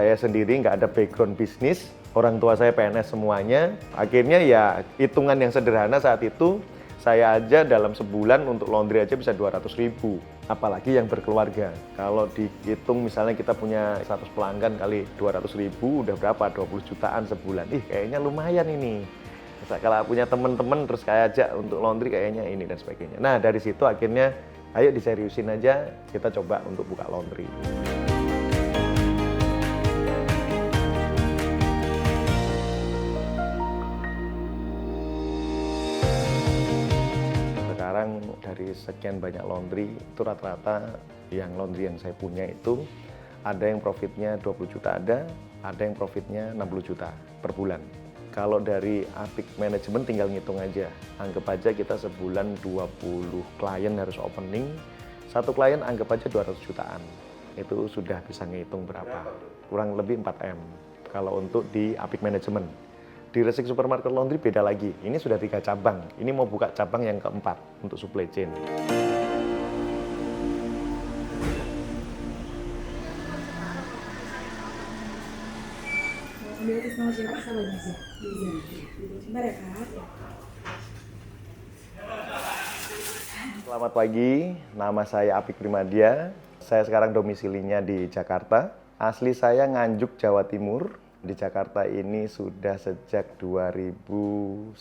Saya sendiri nggak ada background bisnis, orang tua saya PNS semuanya. Akhirnya ya hitungan yang sederhana saat itu, saya aja dalam sebulan untuk laundry aja bisa 200.000. Apalagi yang berkeluarga. Kalau dihitung misalnya kita punya 100 pelanggan kali 200.000, udah berapa? 20 jutaan sebulan. Kayaknya lumayan ini. Kalau punya teman-teman terus kayak ajak untuk laundry kayaknya ini dan sebagainya. Nah dari situ akhirnya ayo diseriusin aja, kita coba untuk buka laundry. Sekarang dari sekian banyak laundry, itu rata-rata yang laundry yang saya punya itu ada yang profitnya 20 juta ada yang profitnya 60 juta per bulan. Kalau dari Apik Manajemen tinggal ngitung aja, anggap aja kita sebulan 20 klien harus opening, satu klien anggap aja 200 jutaan, itu sudah bisa ngitung berapa, kurang lebih 4M kalau untuk di Apik Manajemen. Di Resik Supermarket Laundry beda lagi, ini sudah 3 cabang, ini mau buka cabang yang keempat untuk supply chain. Selamat pagi, nama saya Apik Primadia, saya sekarang domisilinya di Jakarta. Asli saya Nganjuk, Jawa Timur. Di Jakarta ini sudah sejak 2001.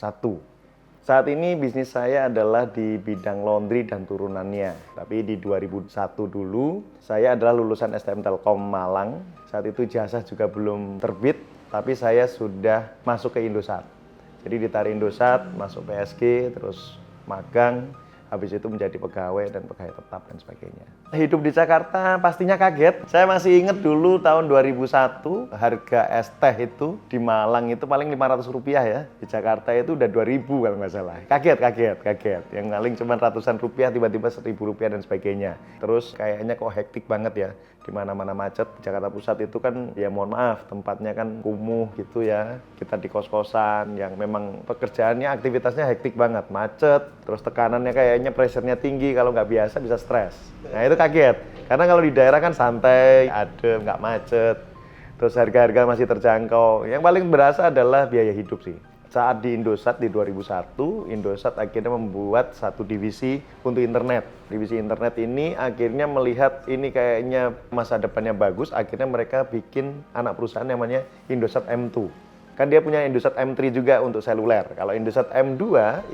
Saat ini bisnis saya adalah di bidang laundry dan turunannya. Tapi di 2001 dulu, saya adalah lulusan STM Telkom Malang. Saat itu ijazah juga belum terbit, tapi saya sudah masuk ke Indosat. Jadi ditarik Indosat, masuk PSG, terus magang, habis itu menjadi pegawai dan pegawai tetap dan sebagainya. Hidup di Jakarta pastinya kaget. Saya masih ingat dulu tahun 2001 harga es teh itu di Malang itu paling Rp500 ya. Di Jakarta itu udah 2.000 kalau nggak salah. Kaget. Yang paling cuma ratusan rupiah tiba-tiba Rp1.000 dan sebagainya. Terus kayaknya kok hektik banget ya. Di mana-mana macet. Di Jakarta Pusat itu kan ya mohon maaf tempatnya kan kumuh gitu ya. Kita di kos-kosan yang memang pekerjaannya aktivitasnya hektik banget, macet, terus tekanannya kayaknya pressure-nya tinggi, kalau nggak biasa bisa stres. Nah itu kaget, karena kalau di daerah kan santai, adem, nggak macet, terus harga-harga masih terjangkau. Yang paling berasa adalah biaya hidup sih. Saat di Indosat di 2001, Indosat akhirnya membuat satu divisi untuk internet. Divisi internet ini akhirnya melihat ini kayaknya masa depannya bagus, akhirnya mereka bikin anak perusahaan namanya Indosat M2. Kan dia punya Indosat M3 juga untuk seluler. Kalau Indosat M2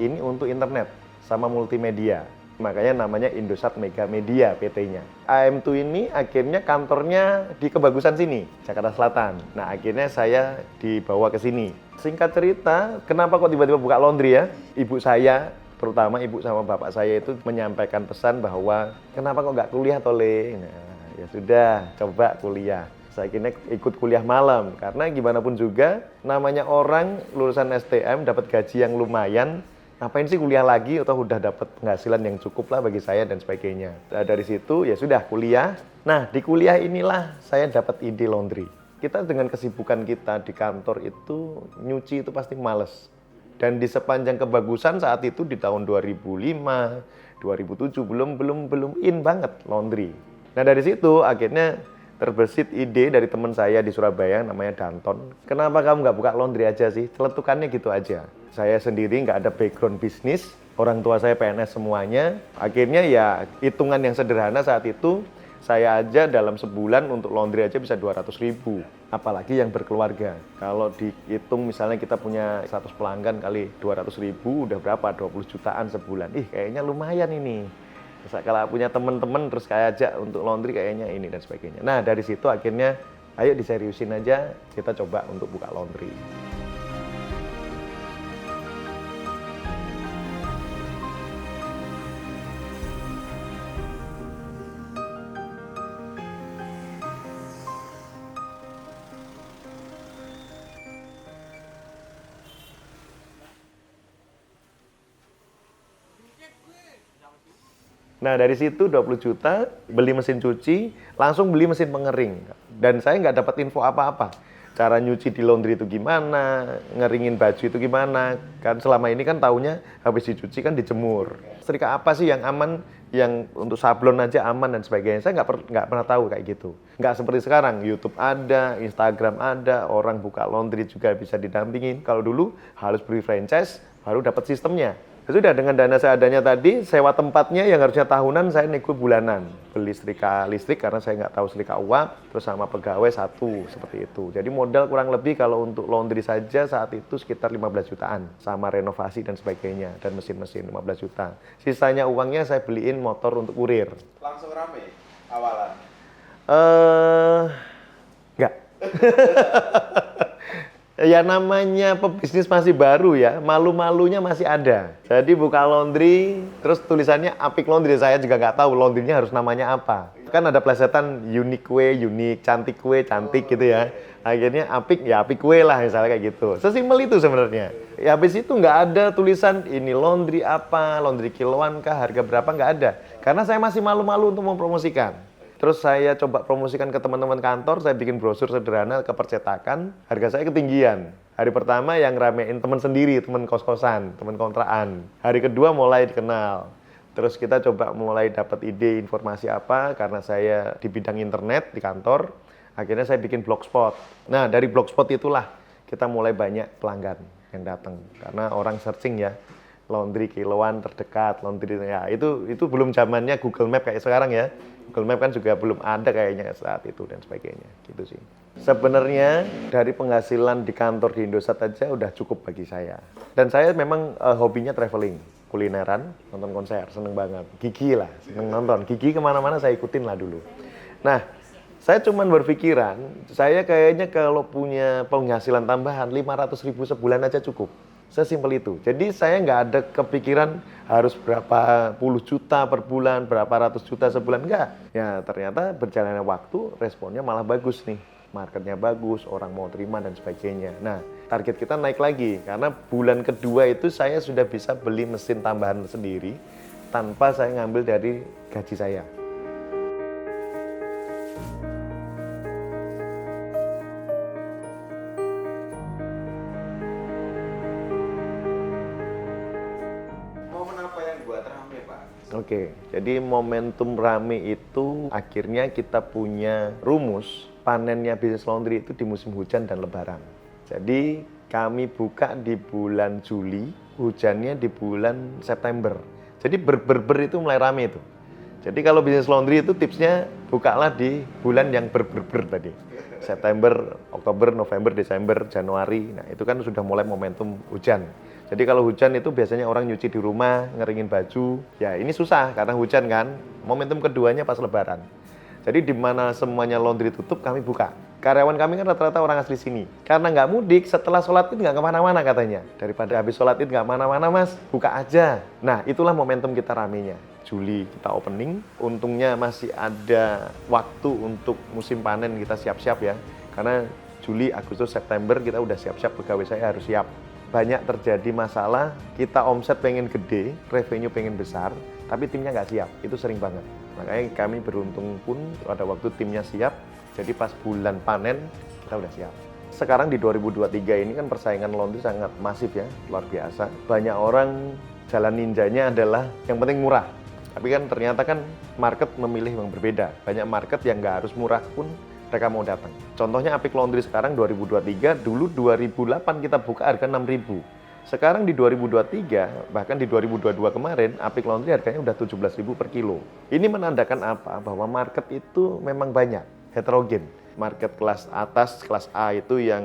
ini untuk internet sama multimedia. Makanya namanya Indosat Mega Media PT-nya. AM2 ini akhirnya kantornya di Kebagusan sini, Jakarta Selatan. Nah, akhirnya saya dibawa ke sini. Singkat cerita, kenapa kok tiba-tiba buka laundry ya? Ibu saya, terutama ibu sama bapak saya itu menyampaikan pesan bahwa kenapa kok nggak kuliah Tole? Nah, ya sudah, coba kuliah. Saya kira ikut kuliah malam, karena gimana pun juga namanya orang lulusan STM dapat gaji yang lumayan, ngapain sih kuliah lagi atau udah dapat penghasilan yang cukup lah bagi saya dan sebagainya. Nah, dari situ ya sudah kuliah. Nah di kuliah inilah saya dapat ide laundry. Kita dengan kesibukan kita di kantor itu nyuci itu pasti males. Dan di sepanjang Kebagusan saat itu di tahun 2005, 2007 belum in banget laundry. Nah dari situ akhirnya terbersit ide dari teman saya di Surabaya namanya Danton. Kenapa kamu nggak buka laundry aja sih? Celetukannya gitu aja. Saya sendiri nggak ada background bisnis, orang tua saya PNS semuanya. Akhirnya ya hitungan yang sederhana saat itu, saya aja dalam sebulan untuk laundry aja bisa 200.000. Apalagi yang berkeluarga. Kalau dihitung misalnya kita punya 100 pelanggan kali 200.000, udah berapa? 20 jutaan sebulan. Kayaknya lumayan ini. Kalau punya teman-teman terus kayak ajak untuk laundry kayaknya ini dan sebagainya. Nah dari situ akhirnya ayo diseriusin aja, kita coba untuk buka laundry. Nah dari situ 20 juta beli mesin cuci, langsung beli mesin pengering. Dan saya nggak dapat info apa-apa. cara nyuci di laundry itu gimana, ngeringin baju itu gimana. Kan selama ini kan taunya habis dicuci kan dijemur. Setrika apa sih yang aman, yang untuk sablon aja aman dan sebagainya. Saya nggak pernah tahu kayak gitu. Nggak seperti sekarang, YouTube ada, Instagram ada, orang buka laundry juga bisa didampingin. Kalau dulu harus beli franchise, baru dapat sistemnya. Ya sudah, dengan dana seadanya tadi, sewa tempatnya yang harusnya tahunan, saya nego bulanan. Beli setrika listrik karena saya nggak tahu setrika uap, terus sama pegawai satu, seperti itu. Jadi modal kurang lebih kalau untuk laundry saja saat itu sekitar 15 jutaan. Sama renovasi dan sebagainya, dan mesin-mesin 15 juta. Sisanya uangnya saya beliin motor untuk kurir. Langsung rame awalan? Enggak. Ya namanya pebisnis masih baru ya, malu-malunya masih ada. Jadi buka laundry, terus tulisannya Apik Laundry, saya juga nggak tahu laundrynya harus namanya apa. Kan ada plesetan unik kue, unik, cantik kue, cantik gitu ya. Akhirnya Apik, ya Apik kue lah misalnya kayak gitu. Sesimpel itu sebenarnya. Ya habis itu nggak ada tulisan ini laundry apa, laundry kiloan kah, harga berapa, nggak ada. Karena saya masih malu-malu untuk mempromosikan. Terus saya coba promosikan ke teman-teman kantor, saya bikin brosur sederhana ke percetakan, harga saya ketinggian. Hari pertama yang ramein teman sendiri, teman kos-kosan, teman kontrakan. Hari kedua mulai dikenal. Terus kita coba mulai dapat ide informasi apa, karena saya di bidang internet di kantor, akhirnya saya bikin blogspot. Nah dari blogspot itulah kita mulai banyak pelanggan yang datang. Karena orang searching ya, laundry kiloan terdekat, laundry ya itu belum zamannya Google Map kayak sekarang ya. Google Map kan juga belum ada kayaknya saat itu dan sebagainya, gitu sih. Sebenarnya dari penghasilan di kantor di Indosat aja udah cukup bagi saya. Dan saya memang hobinya traveling, kulineran, nonton konser, seneng banget. Gigi lah, seneng nonton. Gigi kemana-mana saya ikutin lah dulu. Nah, saya cuman berpikiran, saya kayaknya kalau punya penghasilan tambahan 500.000 sebulan aja cukup. Sesimpel itu. Jadi saya nggak ada kepikiran harus berapa puluh juta per bulan, berapa ratus juta sebulan, enggak. Ya ternyata berjalannya waktu, responnya malah bagus nih. Marketnya bagus, orang mau terima dan sebagainya. Nah, target kita naik lagi, karena bulan kedua itu saya sudah bisa beli mesin tambahan sendiri, tanpa saya ngambil dari gaji saya. Oke, jadi momentum rame itu akhirnya kita punya rumus panennya bisnis laundry itu di musim hujan dan lebaran. Jadi kami buka di bulan Juli, hujannya di bulan September. Jadi ber itu mulai rame itu. Jadi kalau bisnis laundry itu tipsnya bukalah di bulan yang ber tadi. September, Oktober, November, Desember, Januari. Nah, itu kan sudah mulai momentum hujan. Jadi kalau hujan itu biasanya orang nyuci di rumah, ngeringin baju. Ya ini susah karena hujan kan. Momentum keduanya pas lebaran. Jadi di mana semuanya laundry tutup, kami buka. Karyawan kami kan rata-rata orang asli sini. Karena nggak mudik, setelah sholat id nggak kemana-mana katanya. Daripada habis sholat id nggak mana-mana mas, buka aja. Nah itulah momentum kita ramenya. Juli kita opening, untungnya masih ada waktu untuk musim panen kita siap-siap ya. Karena Juli, Agustus, September kita udah siap-siap, pegawai saya harus siap. Banyak terjadi masalah, kita omset pengen gede, revenue pengen besar, tapi timnya nggak siap, itu sering banget. Makanya kami beruntung pun pada waktu timnya siap, jadi pas bulan panen kita udah siap. Sekarang di 2023 ini kan persaingan laundry sangat masif ya, luar biasa. Banyak orang jalan ninjanya adalah yang penting murah. Tapi kan ternyata kan market memilih yang berbeda. Banyak market yang nggak harus murah pun mereka mau datang. Contohnya Apik Laundry sekarang 2023, dulu 2008 kita buka harga 6.000. Sekarang di 2023, bahkan di 2022 kemarin, Apik Laundry harganya udah 17.000 per kilo. Ini menandakan apa? Bahwa market itu memang banyak, heterogen. Market kelas atas, kelas A itu yang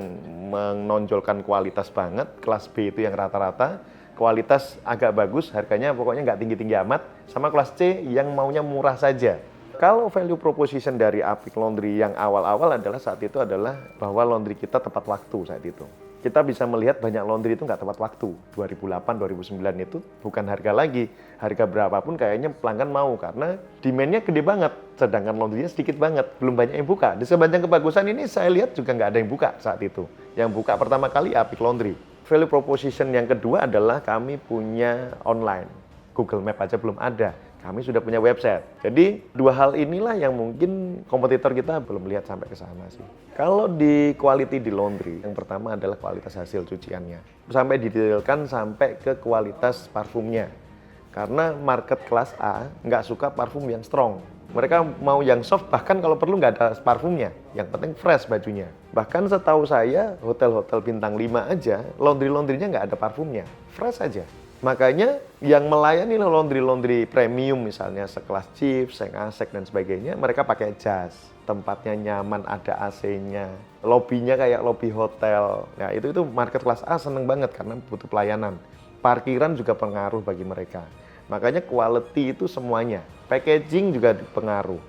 menonjolkan kualitas banget, kelas B itu yang rata-rata, kualitas agak bagus, harganya pokoknya nggak tinggi-tinggi amat, sama kelas C yang maunya murah saja. Kalau value proposition dari Apik Laundry yang awal-awal adalah saat itu adalah bahwa laundry kita tepat waktu saat itu. Kita bisa melihat banyak laundry itu nggak tepat waktu. 2008, 2009 itu bukan harga lagi. Harga berapapun kayaknya pelanggan mau karena demand-nya gede banget. Sedangkan laundry-nya sedikit banget, belum banyak yang buka. Di sepanjang kebagusan ini saya lihat juga nggak ada yang buka saat itu. Yang buka pertama kali Apik Laundry. Value proposition yang kedua adalah kami punya online. Google Map aja belum ada. Kami sudah punya website. Jadi dua hal inilah yang mungkin kompetitor kita belum lihat sampai ke sana sih. Kalau di quality di laundry, yang pertama adalah kualitas hasil cuciannya. Sampai didetailkan sampai ke kualitas parfumnya. Karena market kelas A nggak suka parfum yang strong. Mereka mau yang soft, bahkan kalau perlu nggak ada parfumnya. Yang penting fresh bajunya. Bahkan setahu saya, hotel-hotel bintang 5 aja, laundry-laundrynya nggak ada parfumnya. Fresh aja. Makanya yang melayani laundry premium misalnya sekelas Chief, Sengasek dan sebagainya, mereka pakai jas. Tempatnya nyaman, ada AC-nya. Lobbynya kayak lobby hotel. Nah itu market kelas A seneng banget karena butuh pelayanan. Parkiran juga pengaruh bagi mereka. Makanya quality itu semuanya. Packaging juga pengaruh.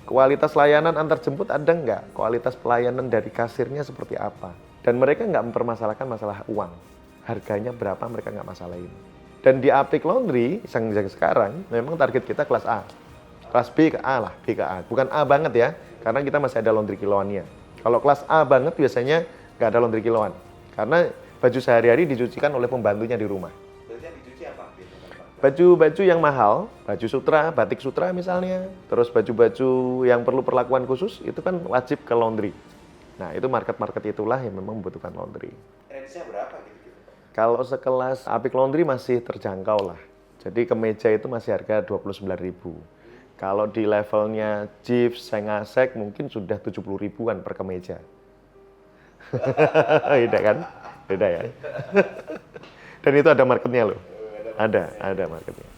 Kualitas layanan antar jemput ada nggak? Kualitas pelayanan dari kasirnya seperti apa? Dan mereka nggak mempermasalahkan masalah uang. Harganya berapa mereka nggak masalahin. Dan di Apik Laundry, yang sekarang, memang target kita kelas A. Kelas B ke A lah, B ke A. Bukan A banget ya, karena kita masih ada laundry kiloannya. Kalau kelas A banget biasanya nggak ada laundry kiloan. Karena baju sehari-hari dicucikan oleh pembantunya di rumah. Berarti yang dicuci apa? Baju-baju yang mahal, baju sutra, batik sutra misalnya, terus baju-baju yang perlu perlakuan khusus, itu kan wajib ke laundry. Nah, itu market-market itulah yang memang membutuhkan laundry. Range-nya berapa gitu? Kalau sekelas Apik Laundry masih terjangkau lah. Jadi kemeja itu masih harga 29.000. Kalau di levelnya Jeep, Sengasek mungkin sudah 70 ribuan per kemeja. Beda kan? Beda ya. Dan itu ada marketnya loh. Ada marketnya.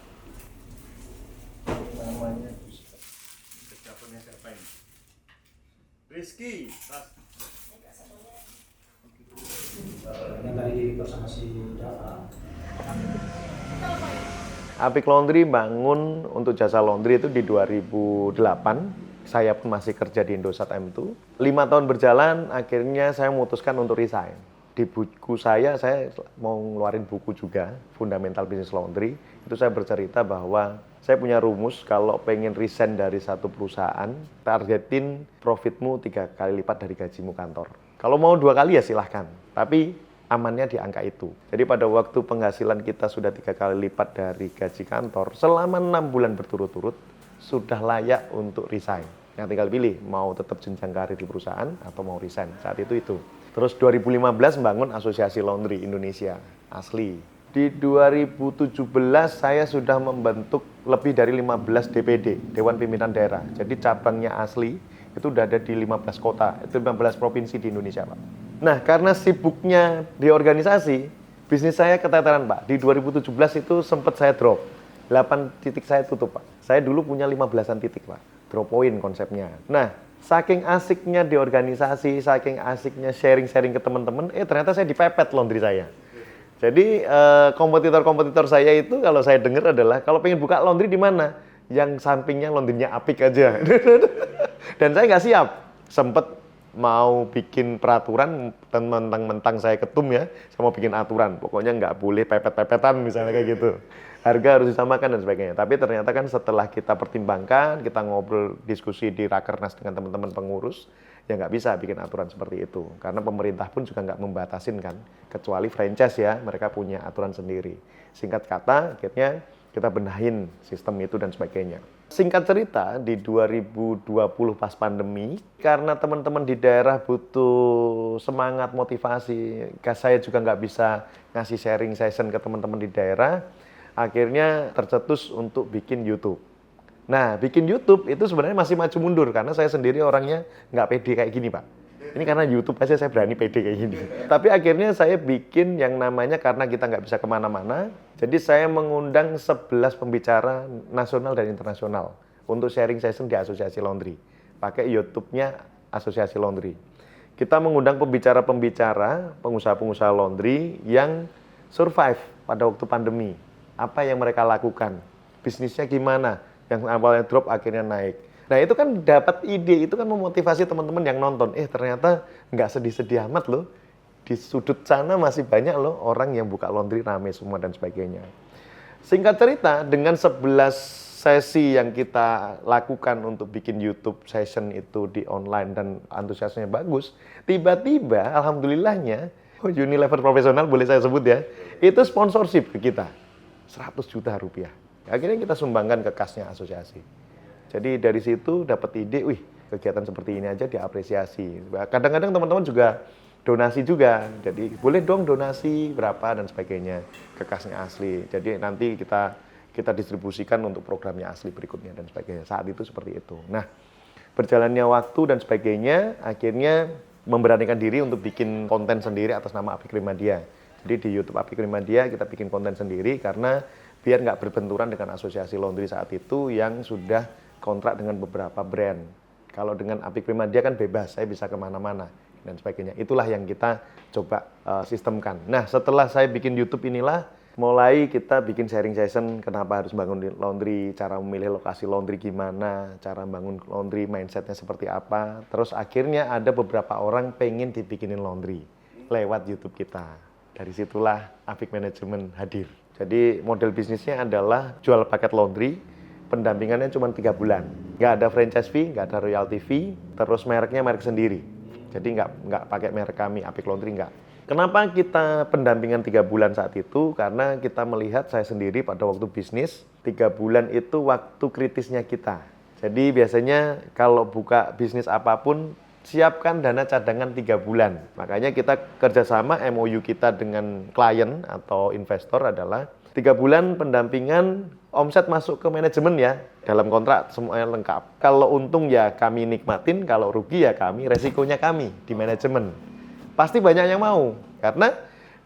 Namanya Jawabannya siapa ini? Rizky. Yang tadi bersama si Jaka. Apik Laundry bangun untuk jasa laundry itu di 2008. Saya pun masih kerja di Indosat M2. 5 tahun berjalan, akhirnya saya memutuskan untuk resign. Di buku saya mau ngeluarin buku juga, Fundamental Business Laundry. Itu saya bercerita bahwa saya punya rumus kalau pengen resign dari satu perusahaan, targetin profitmu 3 kali lipat dari gajimu kantor. Kalau mau 2 kali ya silahkan, tapi amannya di angka itu. Jadi pada waktu penghasilan kita sudah 3 kali lipat dari gaji kantor, selama 6 bulan berturut-turut, sudah layak untuk resign. Yang tinggal pilih, mau tetap jenjang karir di perusahaan atau mau resign. Saat itu. Terus 2015 membangun Asosiasi Laundry Indonesia, asli. Di 2017 saya sudah membentuk lebih dari 15 DPD, Dewan Pimpinan Daerah. Jadi cabangnya asli, itu udah ada di 15 kota, itu 15 provinsi di Indonesia, Pak. Nah, karena sibuknya di organisasi, bisnis saya keteteran, Pak. Di 2017 itu sempat saya drop. 8 titik saya tutup, Pak. Saya dulu punya 15-an titik, Pak. Drop point konsepnya. Nah, saking asiknya di organisasi, saking asiknya sharing-sharing ke teman-teman, ternyata saya dipepet laundry saya. Jadi, kompetitor-kompetitor saya itu kalau saya dengar adalah, kalau pengen buka laundry di mana? Yang sampingnya laundrynya Apik aja. Dan saya nggak siap. Sempet mau bikin peraturan, mentang-mentang saya ketum ya, saya mau bikin aturan, pokoknya nggak boleh pepet-pepetan misalnya kayak gitu. Harga harus disamakan dan sebagainya. Tapi ternyata kan setelah kita pertimbangkan, kita ngobrol diskusi di Rakernas dengan teman-teman pengurus, ya nggak bisa bikin aturan seperti itu. Karena pemerintah pun juga nggak membatasin kan, kecuali franchise ya, mereka punya aturan sendiri. Singkat kata, akhirnya kita benahin sistem itu dan sebagainya. Singkat cerita, di 2020 pas pandemi, karena teman-teman di daerah butuh semangat, motivasi, saya juga nggak bisa ngasih sharing session ke teman-teman di daerah, akhirnya tercetus untuk bikin YouTube. Nah, bikin YouTube itu sebenarnya masih maju mundur, karena saya sendiri orangnya nggak pede kayak gini, Pak. Ini karena YouTube aja saya berani pede kayak gini. Tapi akhirnya saya bikin yang namanya, karena kita nggak bisa kemana-mana, jadi saya mengundang 11 pembicara nasional dan internasional untuk sharing session di Asosiasi Laundry. Pakai YouTube-nya Asosiasi Laundry. Kita mengundang pembicara-pembicara, pengusaha-pengusaha laundry yang survive pada waktu pandemi. Apa yang mereka lakukan? Bisnisnya gimana? Yang awalnya drop akhirnya naik. Nah itu kan dapat ide, itu kan memotivasi teman-teman yang nonton. Ternyata nggak sedih-sedih amat loh. Di sudut sana masih banyak loh orang yang buka laundry, rame semua dan sebagainya. Singkat cerita, dengan 11 sesi yang kita lakukan untuk bikin YouTube session itu di online dan antusiasnya bagus, tiba-tiba alhamdulillahnya, Unilever Profesional boleh saya sebut ya, itu sponsorship ke kita. 100 juta rupiah. Akhirnya kita sumbangkan ke kasnya asosiasi. Jadi dari situ dapat ide, wih kegiatan seperti ini aja diapresiasi. Kadang-kadang teman-teman juga donasi juga, jadi boleh dong donasi berapa dan sebagainya ke kasnya Asli. Jadi nanti kita distribusikan untuk programnya Asli berikutnya dan sebagainya. Saat itu seperti itu. Nah, berjalannya waktu dan sebagainya, akhirnya memberanikan diri untuk bikin konten sendiri atas nama Apik Rimadia. Jadi di YouTube Apik Rimadia kita bikin konten sendiri karena biar nggak berbenturan dengan asosiasi laundry saat itu yang sudah kontrak dengan beberapa brand. Kalau dengan Apik Rimadia kan bebas, saya bisa kemana-mana dan sebagainya. Itulah yang kita coba sistemkan. Nah, setelah saya bikin YouTube inilah, mulai kita bikin sharing session kenapa harus bangun laundry, cara memilih lokasi laundry gimana, cara bangun laundry, mindsetnya seperti apa. Terus akhirnya ada beberapa orang pengen dibikinin laundry lewat YouTube kita. Dari situlah Apik Management hadir. Jadi model bisnisnya adalah jual paket laundry, pendampingannya cuma 3 bulan. Nggak ada franchise fee, nggak ada royalty fee, terus mereknya merek sendiri. Jadi nggak pakai merek kami, Apik Laundry nggak. Kenapa kita pendampingan 3 bulan saat itu? Karena kita melihat saya sendiri pada waktu bisnis, 3 bulan itu waktu kritisnya kita. Jadi biasanya kalau buka bisnis apapun, siapkan dana cadangan 3 bulan. Makanya kita kerjasama MOU kita dengan klien atau investor adalah 3 bulan pendampingan, omset masuk ke manajemen ya. Dalam kontrak semuanya lengkap. Kalau untung ya kami nikmatin, kalau rugi ya kami, resikonya kami di manajemen. Pasti banyak yang mau, karena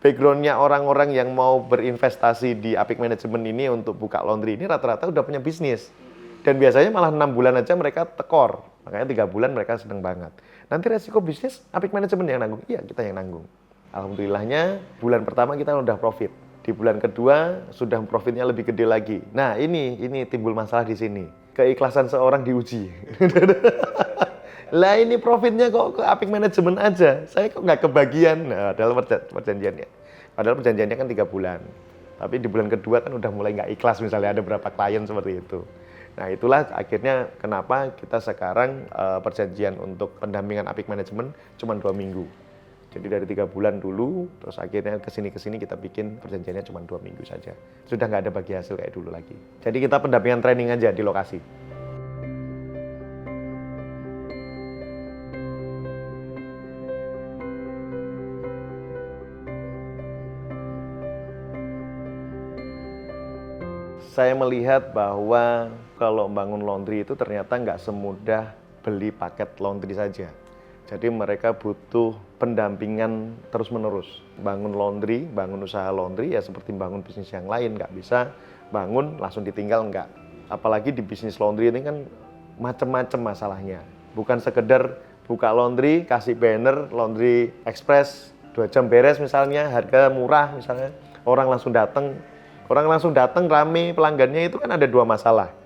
background-nya orang-orang yang mau berinvestasi di Apik Management ini untuk buka laundry ini rata-rata udah punya bisnis. Dan biasanya malah 6 bulan aja mereka tekor. Makanya 3 bulan mereka seneng banget. Nanti resiko bisnis Apik Management yang nanggung? Iya, kita yang nanggung. Alhamdulillahnya bulan pertama kita udah profit. Di bulan kedua sudah profitnya lebih gede lagi. Nah ini timbul masalah di sini. Keikhlasan seorang diuji. Lah ini profitnya kok ke Apik Management aja. Saya kok nggak kebagian. Nah, dalam perjanjiannya. Padahal perjanjiannya kan 3 bulan. Tapi di bulan kedua kan udah mulai nggak ikhlas misalnya ada beberapa klien seperti itu. Nah itulah akhirnya kenapa kita sekarang perjanjian untuk pendampingan Apik Management cuma 2 minggu. Jadi dari 3 bulan dulu, terus akhirnya kesini kita bikin perjanjiannya cuma 2 minggu saja. Sudah nggak ada bagi hasil kayak dulu lagi. Jadi kita pendampingan training aja di lokasi. Saya melihat bahwa kalau bangun laundry itu ternyata nggak semudah beli paket laundry saja. Jadi mereka butuh pendampingan terus-menerus. Bangun laundry, bangun usaha laundry ya seperti bangun bisnis yang lain. Nggak bisa bangun langsung ditinggal, nggak. Apalagi di bisnis laundry ini kan macam-macam masalahnya. Bukan sekedar buka laundry, kasih banner, laundry express, 2 jam beres misalnya, harga murah misalnya. Orang langsung datang rame pelanggannya itu kan ada 2 masalah.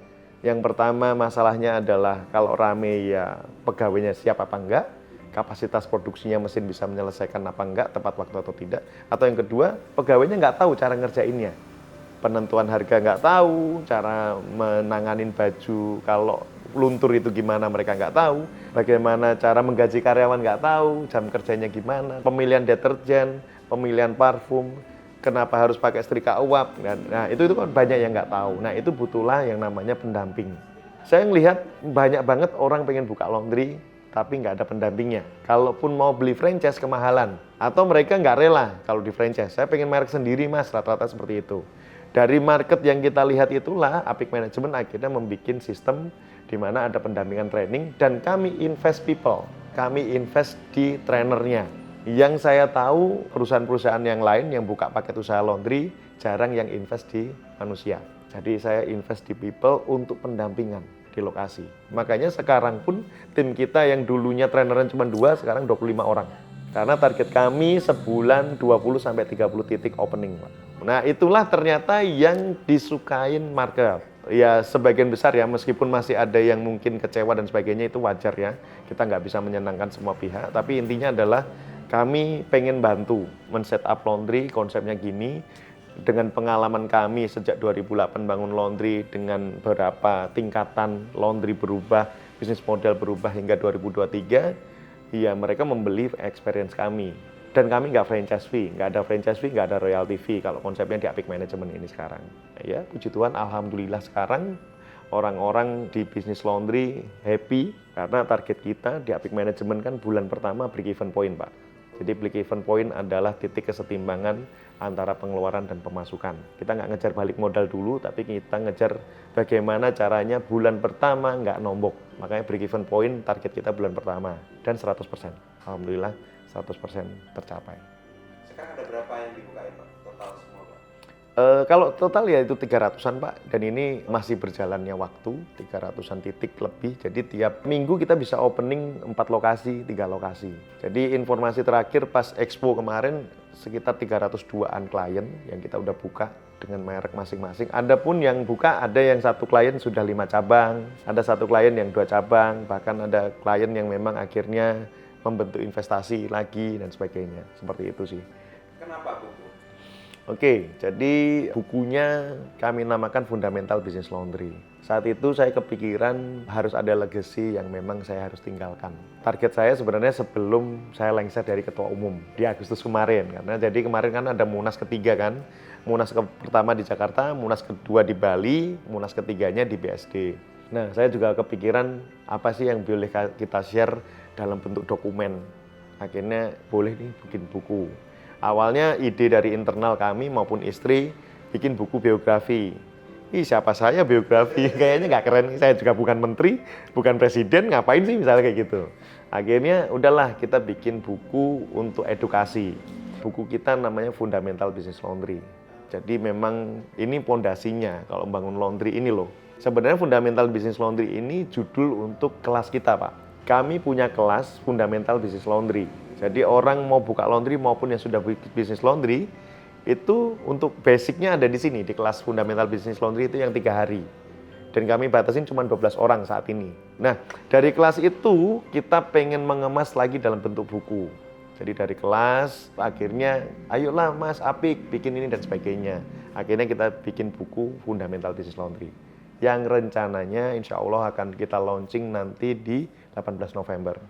Yang pertama masalahnya adalah kalau rame ya pegawainya siap apa enggak. Kapasitas produksinya mesin bisa menyelesaikan apa enggak, tepat waktu atau tidak. Atau yang kedua, pegawainya nggak tahu cara ngerjainnya. Penentuan harga nggak tahu, cara menanganin baju kalau luntur itu gimana mereka nggak tahu. Bagaimana cara menggaji karyawan nggak tahu, jam kerjanya gimana, pemilihan deterjen, pemilihan parfum, kenapa harus pakai setrika uap. Nah itu kan banyak yang nggak tahu. Nah itu butuhlah yang namanya pendamping. Saya melihat banyak banget orang pengen buka laundry, tapi nggak ada pendampingnya. Kalaupun mau beli franchise kemahalan, atau mereka nggak rela kalau di franchise. Saya pengen merek sendiri mas, rata-rata seperti itu. Dari market yang kita lihat itulah, Apik Management akhirnya membuat sistem di mana ada pendampingan training, dan kami invest people, kami invest di trainernya. Yang saya tahu perusahaan-perusahaan yang lain yang buka paket usaha laundry, jarang yang invest di manusia. Jadi saya invest di people untuk pendampingan di lokasi. Makanya sekarang pun tim kita yang dulunya traineran cuma 2, sekarang 25 orang. Karena target kami sebulan 20-30 titik opening. Nah itulah ternyata yang disukain market. Ya sebagian besar ya, meskipun masih ada yang mungkin kecewa dan sebagainya, itu wajar ya. Kita nggak bisa menyenangkan semua pihak, tapi intinya adalah kami pengen bantu men-set up laundry, konsepnya gini. Dengan pengalaman kami sejak 2008 bangun laundry, dengan beberapa tingkatan laundry berubah, bisnis model berubah hingga 2023, ya mereka membeli experience kami. Dan kami nggak franchise fee, nggak ada franchise fee, nggak ada royalty fee kalau konsepnya di Apik Management ini sekarang. Ya, puji Tuhan, alhamdulillah sekarang orang-orang di bisnis laundry happy karena target kita di Apik Management kan bulan pertama break even point, Pak. Jadi break even point adalah titik kesetimbangan antara pengeluaran dan pemasukan. Kita nggak ngejar balik modal dulu, tapi kita ngejar bagaimana caranya bulan pertama nggak nombok. Makanya break even point target kita bulan pertama dan 100%. Alhamdulillah 100% tercapai. Sekarang ada berapa yang dibukain Pak? Total semua Pak? Kalau total ya itu 300-an Pak, dan ini masih berjalannya waktu, 300-an titik lebih. Jadi tiap minggu kita bisa opening 4 lokasi, 3 lokasi. Jadi informasi terakhir pas Expo kemarin sekitar 302-an klien yang kita udah buka dengan merek masing-masing. Ada pun yang buka, ada yang satu klien sudah 5 cabang, ada satu klien yang 2 cabang, bahkan ada klien yang memang akhirnya membentuk investasi lagi dan sebagainya. Seperti itu sih. Kenapa buku? Oke, jadi bukunya kami namakan Fundamental Business Laundry. Saat itu saya kepikiran harus ada legacy yang memang saya harus tinggalkan. Target saya sebenarnya sebelum saya lengser dari Ketua Umum di Agustus kemarin. Karena jadi kemarin kan ada Munas ketiga kan. Munas pertama di Jakarta, Munas kedua di Bali, Munas ketiganya di BSD. Nah, saya juga kepikiran apa sih yang boleh kita share dalam bentuk dokumen. Akhirnya boleh nih bikin buku. Awalnya ide dari internal kami maupun istri bikin buku biografi. Siapa saya biografi? Kayaknya nggak keren. Saya juga bukan menteri, bukan presiden, ngapain sih misalnya kayak gitu. Akhirnya udahlah kita bikin buku untuk edukasi. Buku kita namanya Fundamental Business Laundry. Jadi memang ini pondasinya kalau bangun laundry ini loh. Sebenarnya Fundamental Business Laundry ini judul untuk kelas kita, Pak. Kami punya kelas Fundamental Business Laundry. Jadi orang mau buka laundry maupun yang sudah bisnis laundry, itu untuk basicnya ada di sini, di kelas Fundamental Business Laundry itu yang 3 hari. Dan kami batasin cuma 12 orang saat ini. Nah, dari kelas itu kita pengen mengemas lagi dalam bentuk buku. Jadi dari kelas, akhirnya ayolah Mas Apik bikin ini dan sebagainya. Akhirnya kita bikin buku Fundamental Business Laundry. Yang rencananya insya Allah akan kita launching nanti di 18 November.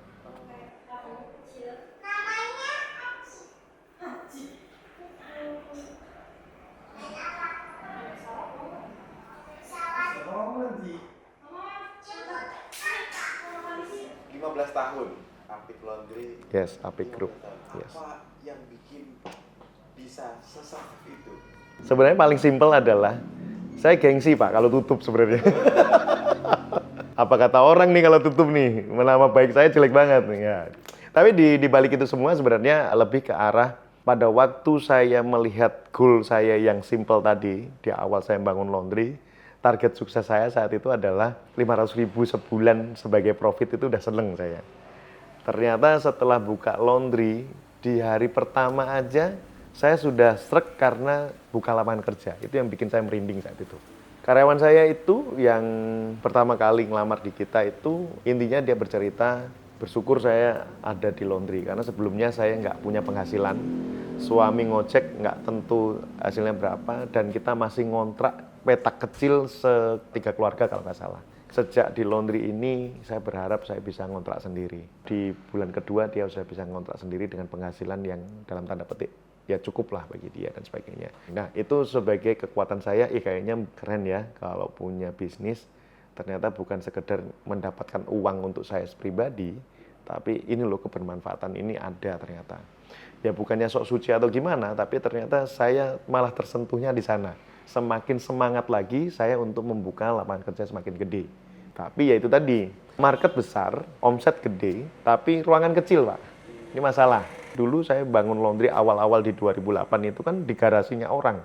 15 tahun Apik Laundry. Yes, Apik Group. Apa Yes. yang bikin bisa sesat itu? Sebenarnya paling simpel adalah saya gengsi Pak kalau tutup sebenarnya. Apa kata orang nih kalau tutup nih, nama baik saya jelek banget nih ya. Tapi di balik itu semua sebenarnya lebih ke arah pada waktu saya melihat goal saya yang simpel tadi di awal saya bangun laundry, target sukses saya saat itu adalah 500.000 sebulan sebagai profit itu udah seneng saya. Ternyata setelah buka laundry di hari pertama aja saya sudah struck karena buka lapangan kerja. Itu yang bikin saya merinding saat itu. Karyawan saya itu yang pertama kali ngelamar di kita itu intinya dia bercerita bersyukur saya ada di laundry karena sebelumnya saya nggak punya penghasilan. Suami ngojek nggak tentu hasilnya berapa dan kita masih ngontrak petak kecil setiga keluarga kalau nggak salah. Sejak di laundry ini saya berharap saya bisa ngontrak sendiri. Di bulan kedua dia sudah bisa ngontrak sendiri dengan penghasilan yang dalam tanda petik ya cukup lah bagi dia dan sebagainya. Nah itu sebagai kekuatan saya, kayaknya keren ya kalau punya bisnis ternyata bukan sekedar mendapatkan uang untuk saya pribadi, tapi ini loh kebermanfaatan ini ada ternyata. Ya bukannya sok suci atau gimana, tapi ternyata saya malah tersentuhnya di sana. Semakin semangat lagi saya untuk membuka lapangan kerja semakin gede. Tapi ya itu tadi, market besar, omset gede, tapi ruangan kecil Pak. Ini masalah. Dulu saya bangun laundry awal-awal di 2008 itu kan di garasinya orang.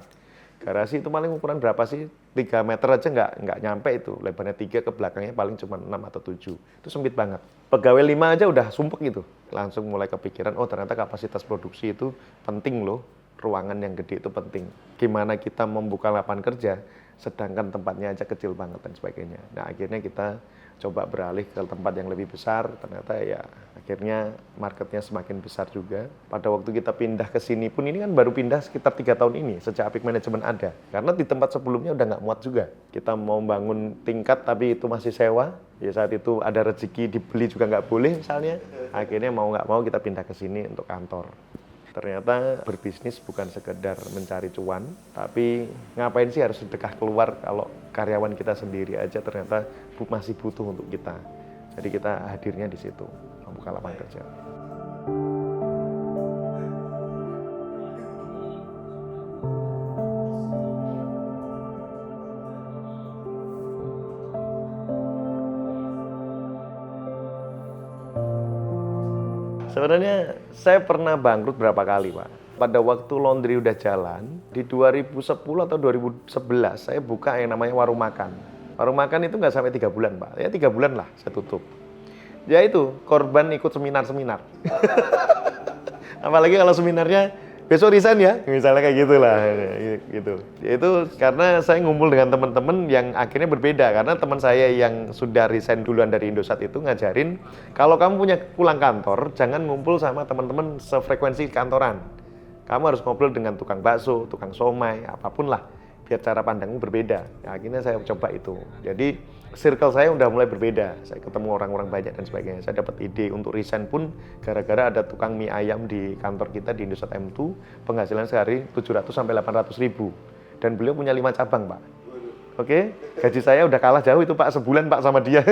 Garasi itu paling ukuran berapa sih? 3 meter aja nggak nyampe itu. Lebarnya 3 ke belakangnya paling cuma 6 atau 7. Itu sempit banget. Pegawai 5 aja udah sumpek gitu. Langsung mulai kepikiran, oh ternyata kapasitas produksi itu penting loh. Ruangan yang gede itu penting. Gimana kita membuka lapangan kerja, sedangkan tempatnya aja kecil banget dan sebagainya. Nah akhirnya kita coba beralih ke tempat yang lebih besar, ternyata ya akhirnya marketnya semakin besar juga. Pada waktu kita pindah ke sini pun, ini kan baru pindah sekitar 3 tahun ini, sejak Apik Management ada. Karena di tempat sebelumnya udah nggak muat juga. Kita mau bangun tingkat tapi itu masih sewa, ya saat itu ada rezeki dibeli juga nggak boleh misalnya. Akhirnya mau nggak mau kita pindah ke sini untuk kantor. Ternyata berbisnis bukan sekedar mencari cuan, tapi ngapain sih harus sedekah keluar kalau karyawan kita sendiri aja ternyata masih butuh untuk kita. Jadi kita hadirnya di situ, membuka lapangan kerja. Sebenarnya saya pernah bangkrut berapa kali, Pak. Pada waktu laundry udah jalan, di 2010 atau 2011 saya buka yang namanya warung makan. Warung makan itu nggak sampai 3 bulan, Pak. Ya 3 bulan lah saya tutup. Ya itu, korban ikut seminar-seminar. Apalagi kalau seminarnya besok resign ya, misalnya kayak gitulah, gitu. Itu karena saya ngumpul dengan teman-teman yang akhirnya berbeda, karena teman saya yang sudah resign duluan dari Indosat itu ngajarin, kalau kamu punya pulang kantor, jangan ngumpul sama teman-teman sefrekuensi kantoran. Kamu harus ngobrol dengan tukang bakso, tukang somai, apapun lah, biar cara pandangmu berbeda. Ya, akhirnya saya coba itu. Jadi circle saya udah mulai berbeda. Saya ketemu orang-orang banyak dan sebagainya. Saya dapat ide untuk resign pun gara-gara ada tukang mie ayam di kantor kita di Indosat M2, penghasilan sehari 700 sampai 800 ribu. Dan beliau punya 5 cabang, Pak. Oke, gaji saya udah kalah jauh itu, Pak, sebulan, Pak, sama dia.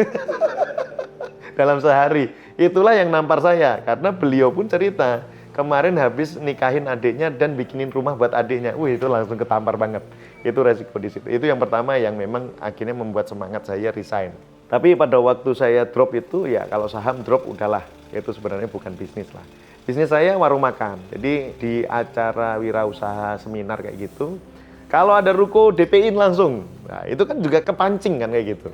Dalam sehari. Itulah yang nampar saya, karena beliau pun cerita, kemarin habis nikahin adiknya dan bikinin rumah buat adiknya. Wih, itu langsung ketampar banget. Itu resiko di situ. Itu yang pertama yang memang akhirnya membuat semangat saya resign. Tapi pada waktu saya drop itu, ya kalau saham drop udahlah. Itu sebenarnya bukan bisnis lah. Bisnis saya warung makan. Jadi di acara wirausaha seminar kayak gitu, kalau ada ruko DP-in langsung. Nah, itu kan juga kepancing kan kayak gitu.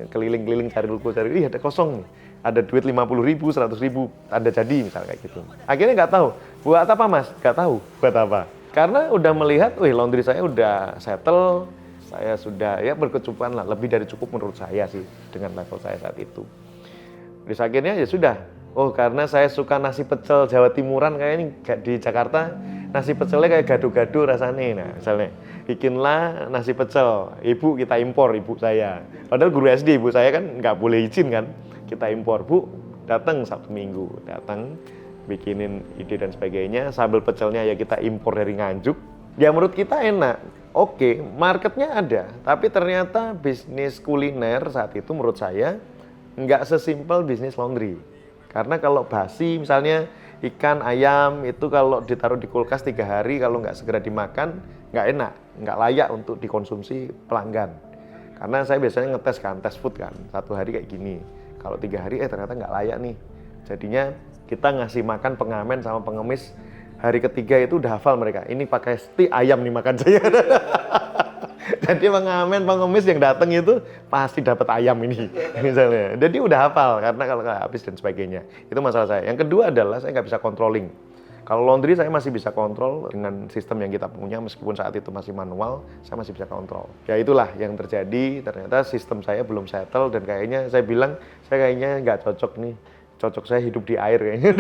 Keliling-keliling cari ruko, cari, ada kosong nih. Ada duit 50 ribu, 100 ribu, Anda jadi misalnya kayak gitu. Akhirnya nggak tahu, buat apa Mas? Nggak tahu buat apa. Karena udah melihat, wih laundry saya udah settle, saya sudah ya berkecukupan lah, lebih dari cukup menurut saya sih dengan level saya saat itu. Terus akhirnya ya sudah, oh karena saya suka nasi pecel Jawa Timuran kayak ini di Jakarta, nasi pecelnya kayak gado-gado rasanya. Nah misalnya, bikinlah nasi pecel, ibu kita impor ibu saya. Padahal guru SD ibu saya kan nggak boleh izin kan. Kita impor, Bu, datang Sabtu Minggu, datang bikinin ide dan sebagainya, sambal pecelnya ya kita impor dari Nganjuk. Ya menurut kita enak, oke, marketnya ada, tapi ternyata bisnis kuliner saat itu menurut saya nggak sesimpel bisnis laundry. Karena kalau basi misalnya ikan, ayam itu kalau ditaruh di kulkas 3 hari kalau nggak segera dimakan nggak enak, nggak layak untuk dikonsumsi pelanggan. Karena saya biasanya ngetes kan, tes food kan, 1 hari kayak gini. Kalau 3 hari ternyata nggak layak nih. Jadinya kita ngasih makan pengamen sama pengemis. Hari ketiga itu udah hafal mereka. Ini pakai stik ayam nih makan saya. Jadi pengamen pengemis yang datang itu pasti dapat ayam ini misalnya. Jadi udah hafal karena kalau habis dan sebagainya. Itu masalah saya. Yang kedua adalah saya nggak bisa controlling. Kalau laundry saya masih bisa kontrol dengan sistem yang kita punya, meskipun saat itu masih manual, saya masih bisa kontrol. Ya itulah yang terjadi, ternyata sistem saya belum settle dan kayaknya saya bilang, saya kayaknya nggak cocok nih, cocok saya hidup di air kayaknya.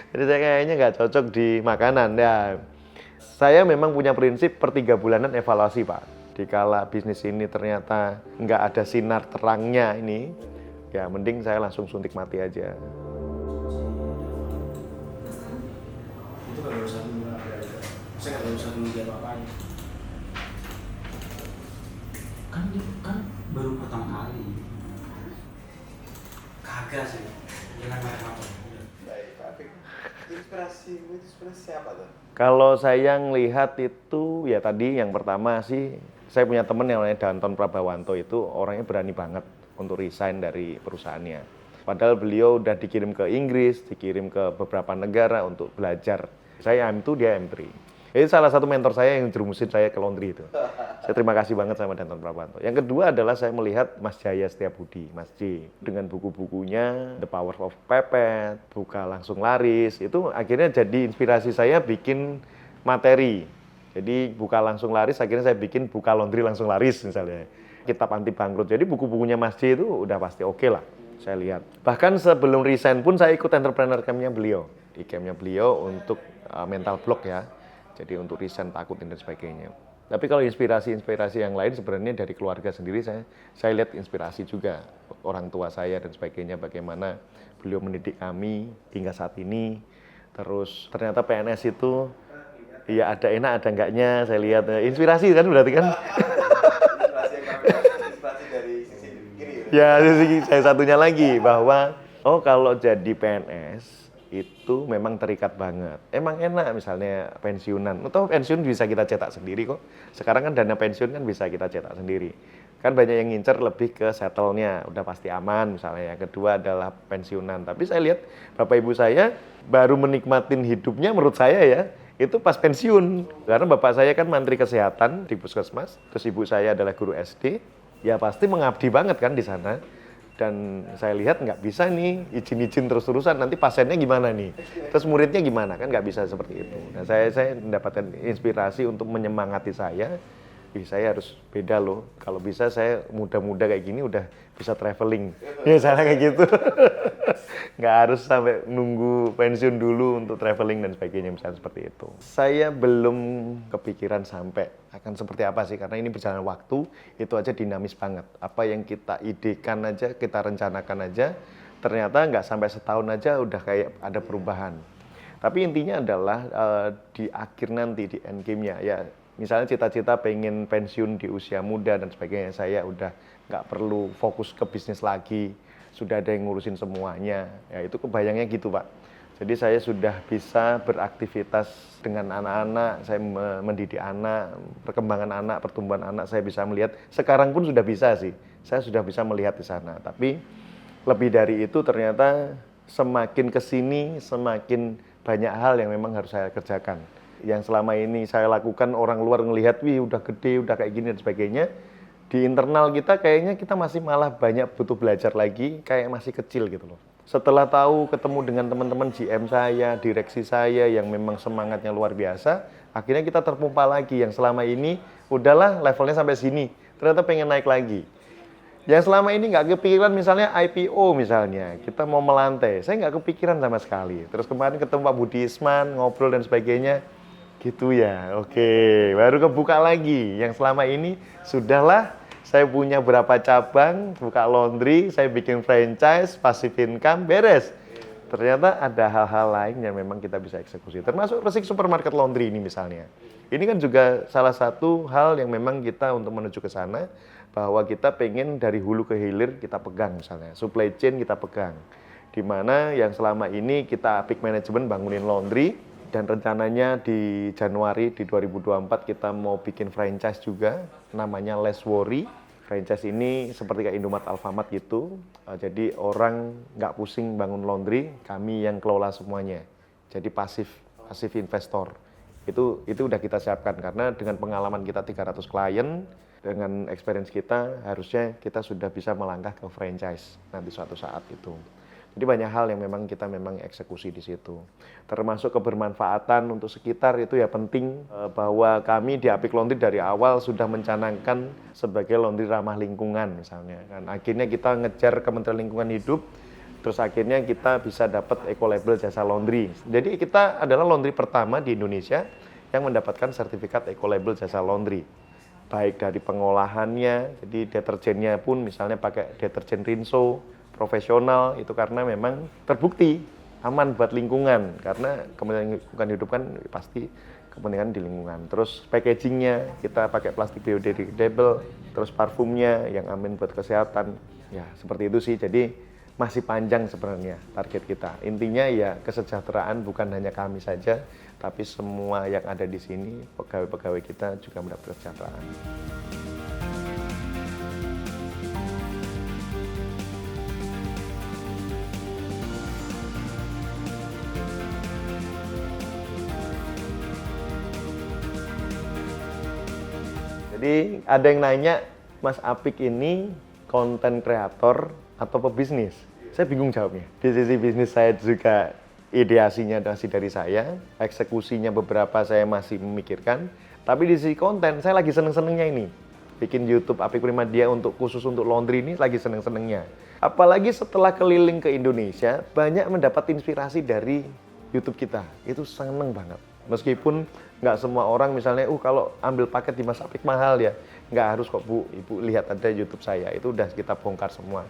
Jadi saya kayaknya nggak cocok di makanan. Ya, saya memang punya prinsip per 3 bulanan evaluasi, Pak. Dikala bisnis ini ternyata nggak ada sinar terangnya ini, ya mending saya langsung suntik mati aja. Itu nggak usah dulu, saya nggak usah dulu dia apa-apain. Kan baru pertama kali. Kagak sih, jangan macam-macam. Baik, Pak Apik. Inspirasimu itu sebenarnya siapa tuh? Kalau saya ngelihat itu, ya tadi yang pertama sih, saya punya temen yang namanya Danton Prabawanto itu orangnya berani banget untuk resign dari perusahaannya. Padahal beliau udah dikirim ke Inggris, dikirim ke beberapa negara untuk belajar. Saya M2, dia M3. Itu salah satu mentor saya yang jerumusin saya ke laundry itu. Saya terima kasih banget sama Danton Prabanto. Yang kedua adalah saya melihat Mas Jaya Setiabudi, Mas J. Dengan buku-bukunya, The Power of Pepet, Buka Langsung Laris, itu akhirnya jadi inspirasi saya bikin materi. Jadi Buka Langsung Laris, akhirnya saya bikin Buka Laundry Langsung Laris misalnya. Kitab Anti Bangkrut. Jadi buku-bukunya Mas J itu udah pasti oke lah, saya lihat. Bahkan sebelum resign pun saya ikut entrepreneur camp-nya beliau. Di camp-nya beliau untuk mental block ya. Jadi untuk resign, takutin dan sebagainya. Tapi kalau inspirasi yang lain sebenarnya dari keluarga sendiri, saya lihat inspirasi juga orang tua saya dan sebagainya, bagaimana beliau mendidik kami hingga saat ini. Terus ternyata PNS itu ya ada enak ada enggaknya, saya lihat inspirasi kan berarti kan. Inspirasi dari sisi kiri. Ya, sisi saya satunya lagi bahwa kalau jadi PNS itu memang terikat banget. Emang enak misalnya pensiunan. Atau pensiun bisa kita cetak sendiri kok. Sekarang kan dana pensiun kan bisa kita cetak sendiri. Kan banyak yang ngincer lebih ke settle-nya, udah pasti aman misalnya. Yang kedua adalah pensiunan. Tapi saya lihat Bapak Ibu saya baru menikmatin hidupnya menurut saya ya, itu pas pensiun. Karena bapak saya kan mantri kesehatan di puskesmas, terus ibu saya adalah guru SD, ya pasti mengabdi banget kan di sana. Dan saya lihat nggak bisa nih izin-izin terus-terusan, nanti pasiennya gimana nih, terus muridnya gimana, kan nggak bisa seperti itu. Nah saya mendapatkan inspirasi untuk menyemangati saya harus beda loh, kalau bisa saya muda-muda kayak gini udah bisa traveling, misalnya kayak gitu. Nggak harus sampai nunggu pensiun dulu untuk traveling dan sebagainya, misalnya seperti itu. Saya belum kepikiran sampai akan seperti apa sih, karena ini berjalan waktu, itu aja dinamis banget. Apa yang kita idekan aja, kita rencanakan aja, ternyata nggak sampai setahun aja udah kayak ada perubahan. Tapi intinya adalah di akhir nanti, di end game-nya, ya misalnya cita-cita pengen pensiun di usia muda dan sebagainya, saya udah nggak perlu fokus ke bisnis lagi, sudah ada yang ngurusin semuanya, ya itu kebayangnya gitu Pak. Jadi saya sudah bisa beraktivitas dengan anak-anak, saya mendidik anak, perkembangan anak, pertumbuhan anak, saya bisa melihat, sekarang pun sudah bisa sih, saya sudah bisa melihat di sana. Tapi lebih dari itu ternyata semakin kesini, semakin banyak hal yang memang harus saya kerjakan. Yang selama ini saya lakukan, orang luar ngelihat, wih udah gede, udah kayak gini dan sebagainya. Di internal kita kayaknya kita masih malah banyak butuh belajar lagi, kayak masih kecil gitu loh. Setelah tahu, ketemu dengan teman-teman GM saya, direksi saya yang memang semangatnya luar biasa, akhirnya kita terpompa lagi. Yang selama ini udahlah levelnya sampai sini, ternyata pengen naik lagi. Yang selama ini nggak kepikiran misalnya IPO misalnya, kita mau melantai, saya nggak kepikiran sama sekali. Terus kemarin ketemu Pak Budi Isman, ngobrol dan sebagainya, gitu ya, oke, baru kebuka lagi. Yang selama ini sudahlah, saya punya berapa cabang, buka laundry, saya bikin franchise, passive income, beres. Ternyata ada hal-hal lain yang memang kita bisa eksekusi, termasuk Resik Supermarket Laundry ini misalnya. Ini kan juga salah satu hal yang memang kita untuk menuju ke sana, bahwa kita pengen dari hulu ke hilir kita pegang misalnya, supply chain kita pegang. Dimana yang selama ini kita Apik Management bangunin laundry, dan rencananya di Januari di 2024 kita mau bikin franchise juga, namanya Less Worry. Franchise ini seperti kayak Indomaret, Alfamart gitu. Jadi orang nggak pusing bangun laundry, kami yang kelola semuanya. Jadi pasif investor. Itu udah kita siapkan, karena dengan pengalaman kita 300 klien, dengan experience kita harusnya kita sudah bisa melangkah ke franchise nanti suatu saat itu. Jadi banyak hal yang memang kita eksekusi di situ. Termasuk kebermanfaatan untuk sekitar itu ya penting, bahwa kami di Apik Laundry dari awal sudah mencanangkan sebagai laundry ramah lingkungan misalnya. Dan akhirnya kita ngejar Kementerian Lingkungan Hidup, terus akhirnya kita bisa dapat Ecolabel Jasa Laundry. Jadi kita adalah laundry pertama di Indonesia yang mendapatkan sertifikat Ecolabel Jasa Laundry. Baik dari pengolahannya, jadi deterjennya pun misalnya pakai deterjen Rinso, profesional, itu karena memang terbukti aman buat lingkungan, karena Kementerian Lingkungan Hidup kan pasti kepentingan di lingkungan. Terus packagingnya kita pakai plastik biodegradable, terus parfumnya yang aman buat kesehatan, ya seperti itu sih. Jadi masih panjang sebenarnya target kita. Intinya ya kesejahteraan bukan hanya kami saja, tapi semua yang ada di sini, pegawai-pegawai kita juga mendapat kesejahteraan. Jadi ada yang nanya, Mas Apik ini konten kreator atau pebisnis? Saya bingung jawabnya. Di sisi bisnis saya juga ideasinya masih dari saya, eksekusinya beberapa saya masih memikirkan, tapi di sisi konten saya lagi seneng-senengnya ini. Bikin YouTube Apik Primadia khusus untuk laundry ini lagi seneng-senengnya. Apalagi setelah keliling ke Indonesia, banyak mendapat inspirasi dari YouTube kita. Itu seneng banget. Meskipun nggak semua orang misalnya, kalau ambil paket di Mas Apik mahal ya. Nggak harus kok Bu, Ibu lihat ada YouTube saya, itu udah kita bongkar semua.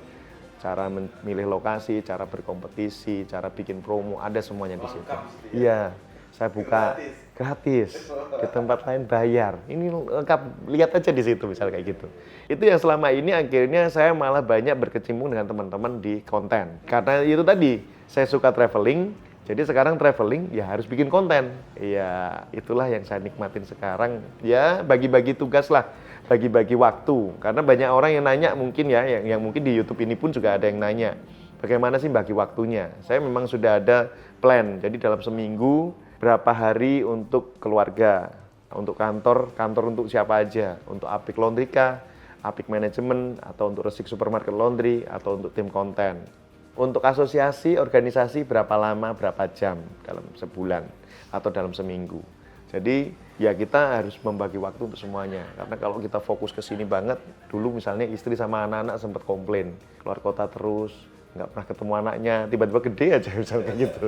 Cara memilih lokasi, cara berkompetisi, cara bikin promo, ada semuanya di situ. Iya, saya buka gratis. Di tempat lain bayar. Ini lengkap, lihat aja di situ misalnya kayak gitu. Itu yang selama ini akhirnya saya malah banyak berkecimpung dengan teman-teman di konten. Karena itu tadi, saya suka traveling, jadi sekarang traveling ya harus bikin konten. Iya, itulah yang saya nikmatin sekarang. Ya, bagi-bagi tugas lah. Bagi-bagi waktu, karena banyak orang yang nanya mungkin ya, yang mungkin di YouTube ini pun juga ada yang nanya, bagaimana sih bagi waktunya? Saya memang sudah ada plan, jadi dalam seminggu berapa hari untuk keluarga, untuk kantor untuk siapa aja, untuk Apik Laundry kah, Apik Manajemen, atau untuk Resik Supermarket Laundry, atau untuk tim konten. Untuk asosiasi, organisasi berapa lama, berapa jam dalam sebulan atau dalam seminggu. Jadi ya kita harus membagi waktu untuk semuanya. Karena kalau kita fokus ke sini banget, dulu misalnya istri sama anak-anak sempat komplain, keluar kota terus, nggak pernah ketemu anaknya, tiba-tiba gede aja misalnya kayak gitu.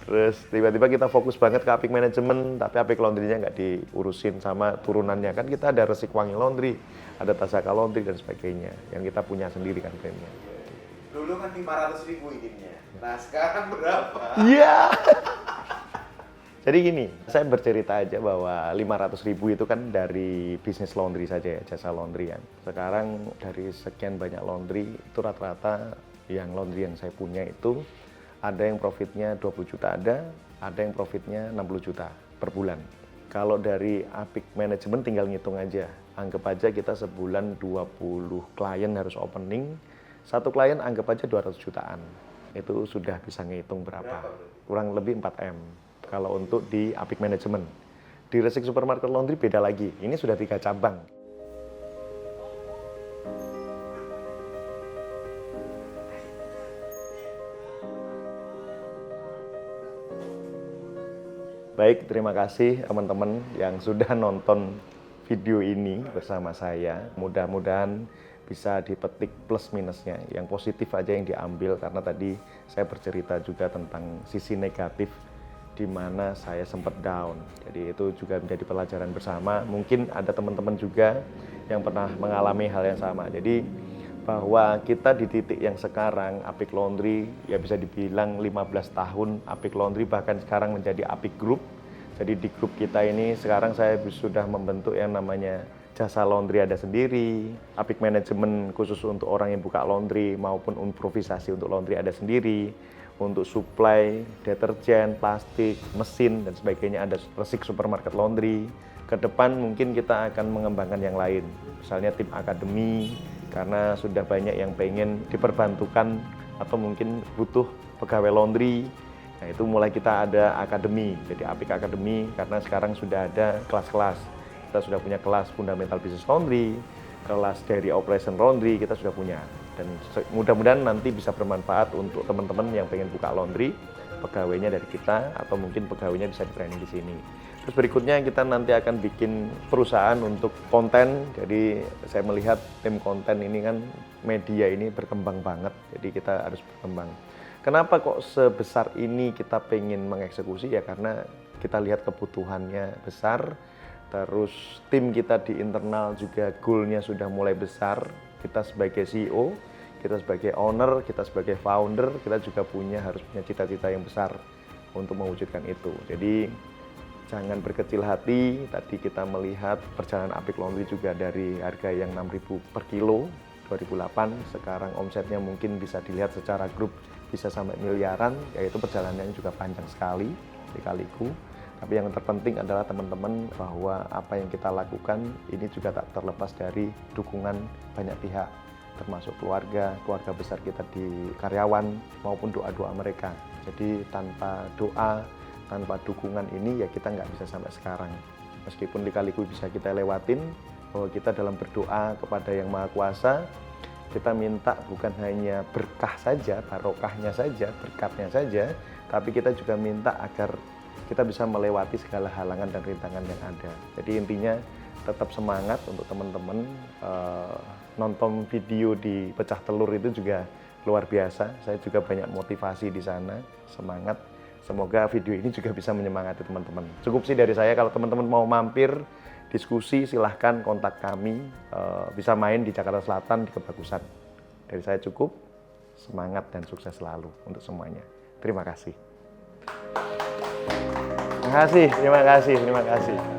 Terus tiba-tiba kita fokus banget ke Apik Manajemen, tapi Apik Laundry-nya nggak diurusin sama turunannya. Kan kita ada Resik Wangi Laundry, ada Tasaka Laundry dan sebagainya, yang kita punya sendiri kan brandnya. Dulu kan 500.000 izinnya. Nah sekarang berapa? Iya. Jadi gini, saya bercerita aja bahwa 500.000 itu kan dari bisnis laundry saja ya, jasa laundry kan. Sekarang dari sekian banyak laundry, itu rata-rata yang laundry yang saya punya itu ada yang profitnya 20 juta ada yang profitnya 60 juta per bulan. Kalau dari Apik Manajemen tinggal ngitung aja. Anggap aja kita sebulan 20 klien harus opening, satu klien anggap aja 200 jutaan. Itu sudah bisa ngitung berapa? Kurang lebih 4M. Kalau untuk di Apik Manajemen. Di Resik Supermarket Laundry beda lagi. Ini sudah 3 cabang. Baik, terima kasih teman-teman yang sudah nonton video ini bersama saya. Mudah-mudahan bisa dipetik plus minusnya. Yang positif aja yang diambil, karena tadi saya bercerita juga tentang sisi negatif di mana saya sempat down. Jadi itu juga menjadi pelajaran bersama. Mungkin ada teman-teman juga yang pernah mengalami hal yang sama. Jadi bahwa kita di titik yang sekarang, Apik Laundry ya bisa dibilang 15 tahun Apik Laundry, bahkan sekarang menjadi Apik Group. Jadi di grup kita ini sekarang saya sudah membentuk yang namanya jasa laundry ada sendiri, Apik Manajemen khusus untuk orang yang buka laundry maupun improvisasi untuk laundry ada sendiri. Untuk supply deterjen, plastik, mesin dan sebagainya ada Resik Supermarket Laundry. Ke depan mungkin kita akan mengembangkan yang lain, misalnya tim akademi, karena sudah banyak yang pengen diperbantukan atau mungkin butuh pegawai laundry. Nah itu mulai kita ada akademi, jadi Apik Academy, karena sekarang sudah ada kelas-kelas. Kita sudah punya kelas fundamental business laundry, kelas dari operation laundry kita sudah punya. Dan mudah-mudahan nanti bisa bermanfaat untuk teman-teman yang pengen buka laundry, pegawainya dari kita atau mungkin pegawainya bisa di-training di sini. Terus berikutnya kita nanti akan bikin perusahaan untuk konten. Jadi saya melihat tim konten ini kan media ini berkembang banget, jadi kita harus berkembang. Kenapa kok sebesar ini kita pengen mengeksekusi? Ya karena kita lihat kebutuhannya besar, terus tim kita di internal juga goal-nya sudah mulai besar. Kita sebagai CEO, kita sebagai owner, kita sebagai founder, kita juga harus punya cita-cita yang besar untuk mewujudkan itu. Jadi jangan berkecil hati. Tadi kita melihat perjalanan Apik Laundry juga dari harga yang 6.000 per kilo 2008, sekarang omsetnya mungkin bisa dilihat secara grup bisa sampai miliaran, yaitu perjalanannya juga panjang sekali Lika-Liku. Tapi yang terpenting adalah teman-teman bahwa apa yang kita lakukan ini juga tak terlepas dari dukungan banyak pihak, termasuk keluarga besar kita di karyawan maupun doa-doa mereka. Jadi tanpa doa, tanpa dukungan ini ya kita nggak bisa sampai sekarang. Meskipun Lika-Liku bisa kita lewatin, bahwa kita dalam berdoa kepada Yang Maha Kuasa, kita minta bukan hanya berkah saja, barokahnya saja, berkatnya saja, tapi kita juga minta agar kita bisa melewati segala halangan dan rintangan yang ada. Jadi intinya tetap semangat untuk teman-teman. Nonton video di Pecah Telur itu juga luar biasa. Saya juga banyak motivasi di sana, semangat. Semoga video ini juga bisa menyemangati teman-teman. Cukup sih dari saya. Kalau teman-teman mau mampir diskusi, silahkan kontak kami. Bisa main di Jakarta Selatan di Kebagusan. Dari saya cukup. Semangat dan sukses selalu untuk semuanya. Terima kasih. Terima kasih.